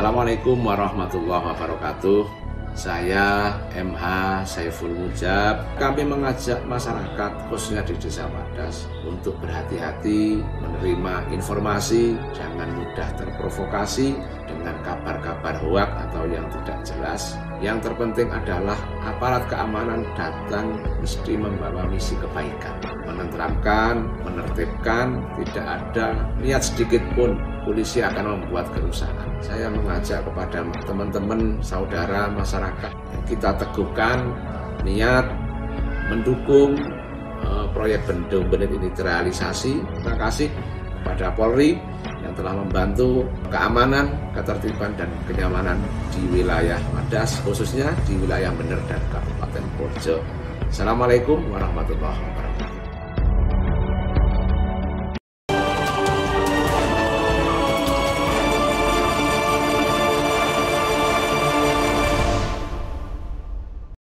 Assalamualaikum warahmatullahi wabarakatuh. Saya MH Saiful Mujab. Kami mengajak masyarakat khususnya di Desa Wadas untuk berhati-hati menerima informasi, jangan mudah terprovokasi dengan kabar-kabar hoak atau yang tidak jelas. Yang terpenting adalah aparat keamanan datang mesti membawa misi kebaikan, menenteramkan, menertibkan, tidak ada niat sedikit pun polisi akan membuat kerusakan. Saya mengajak kepada teman-teman, saudara, masyarakat, kita teguhkan niat mendukung proyek bendung benih ini terrealisasi. Terima kasih kepada Polri yang telah membantu keamanan, ketertiban, dan kenyamanan di wilayah Wadas, khususnya di wilayah Bener dan Kabupaten Poso. Assalamualaikum warahmatullahi wabarakatuh.